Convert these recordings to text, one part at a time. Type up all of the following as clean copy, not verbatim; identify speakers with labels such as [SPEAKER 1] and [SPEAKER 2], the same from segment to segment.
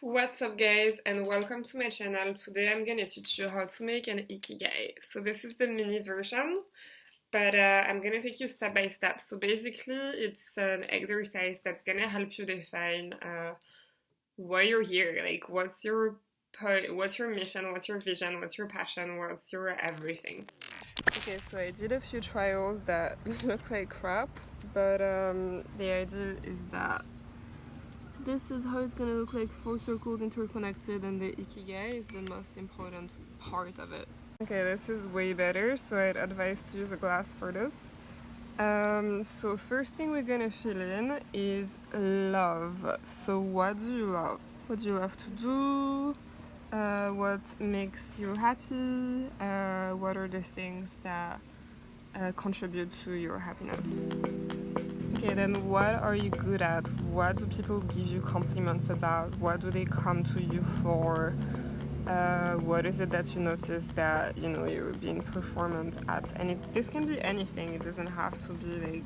[SPEAKER 1] What's up guys and welcome to my channel. Today I'm gonna teach you how to make an Ikigai. So this is the mini version, but I'm gonna take you step by step. So basically it's an exercise that's gonna help you define why you're here, like what's your mission, what's your vision, what's your passion, what's your everything. Okay, so I did a few trials that look like crap, but the idea is that this is how it's gonna look like, 4 circles interconnected, and the Ikigai is the most important part of it. Okay, this is way better, so I'd advise to use a glass for this. So first thing we're gonna fill in is love. So what do you love? What do you love to do? What makes you happy? What are the things that contribute to your happiness? Okay, then what are you good at? What do people give you compliments about? What do they come to you for? What is it that you notice that you're being performant at? And this can be anything. It doesn't have to be like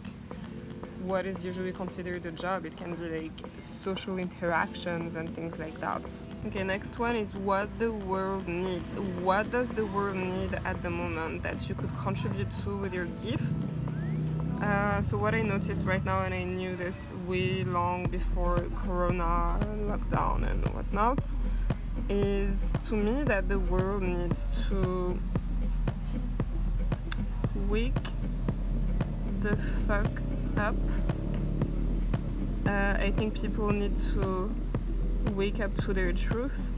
[SPEAKER 1] what is usually considered a job. It can be like social interactions and things like that. Okay, next one is what the world needs. What does the world need at the moment that you could contribute to with your gifts? So what I noticed right now, and I knew this way long before Corona lockdown and whatnot, is to me that the world needs to wake the fuck up. I think people need to wake up to their truth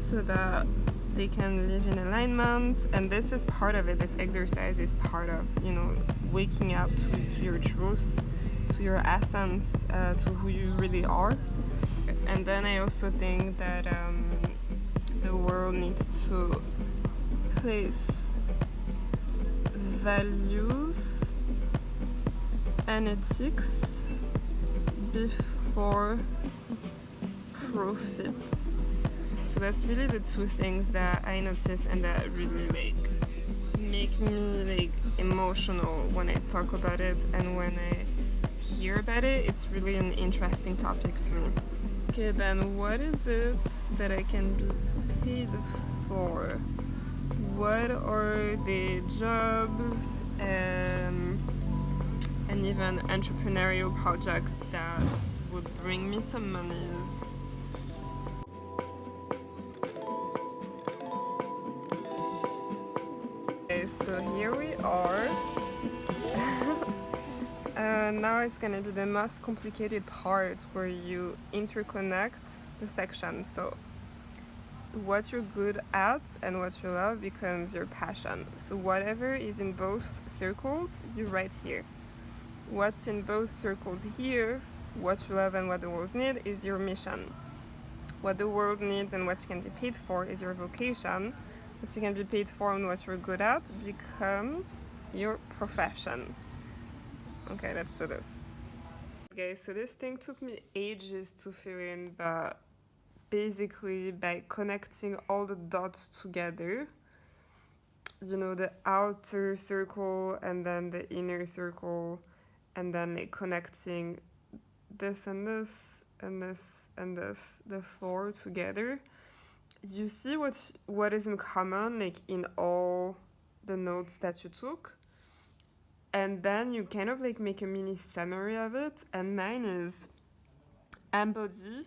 [SPEAKER 1] so that they can live in alignment, and this is part of it. This exercise is part of waking up to your truth, to your essence, to who you really are. And then I also think that the world needs to place values and ethics before profit. So that's really the two things that I notice and that really make me emotional when I talk about it, and when I hear about it, it's really an interesting topic to me. Okay, then what is it that I can be paid for? What are the jobs and even entrepreneurial projects that would bring me some monies? Okay, so here we are. Now it's gonna be the most complicated part where you interconnect the sections. So what you're good at and what you love becomes your passion. So whatever is in both circles, you write here. What's in both circles here, what you love and what the world needs, is your mission. What the world needs and what you can be paid for is your vocation. What you can be paid for and what you're good at becomes your profession. Okay, let's do this. Okay, so this thing took me ages to fill in, but basically by connecting all the dots together, the outer circle and then the inner circle, and then connecting this and this and this and this, the four together, you see what is in common in all the notes that you took. And then you kind of make a mini summary of it, and mine is embody,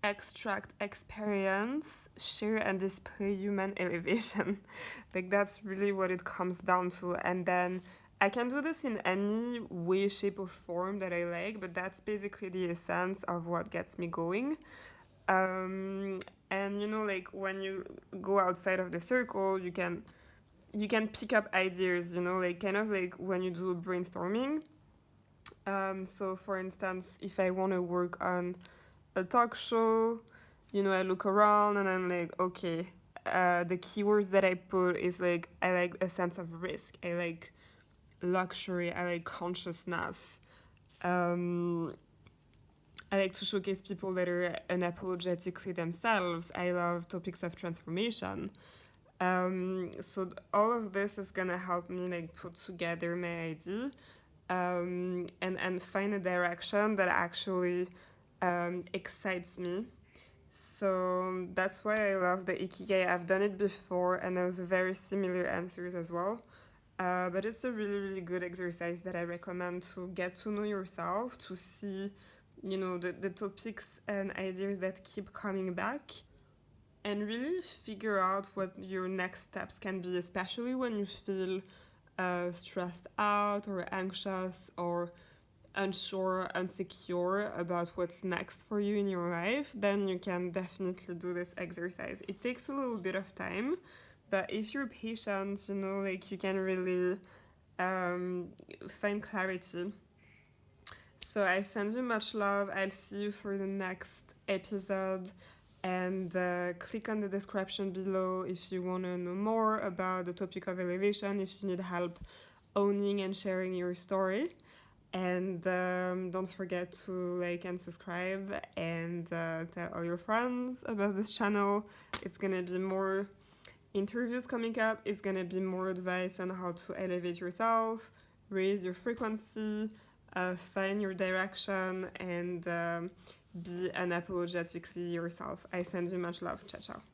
[SPEAKER 1] extract experience, share and display human elevation. That's really what it comes down to. And then I can do this in any way, shape or form that I like, but that's basically the essence of what gets me going. And when you go outside of the circle, you can pick up ideas, when you do brainstorming. So for instance, if I want to work on a talk show, I look around and I'm okay, the keywords that I put is I like a sense of risk, I like luxury, I like consciousness. I like to showcase people that are unapologetically themselves. I love topics of transformation. So all of this is gonna help me put together my idea, and find a direction that actually excites me. So that's why I love the Ikigai. I've done it before and there was very similar answers as well. But it's a really, really good exercise that I recommend to get to know yourself, to see, the topics and ideas that keep coming back, and really figure out what your next steps can be, especially when you feel stressed out or anxious or unsure, insecure about what's next for you in your life. Then you can definitely do this exercise. It takes a little bit of time, but if you're patient, you can really find clarity. So I send you much love. I'll see you for the next episode. And click on the description below if you want to know more about the topic of elevation, if you need help owning and sharing your story. And don't forget to like and subscribe, and tell all your friends about this channel. It's gonna be more interviews coming up. It's gonna be more advice on how to elevate yourself, raise your frequency, find your direction, and be unapologetically yourself. I send you much love. Ciao, ciao.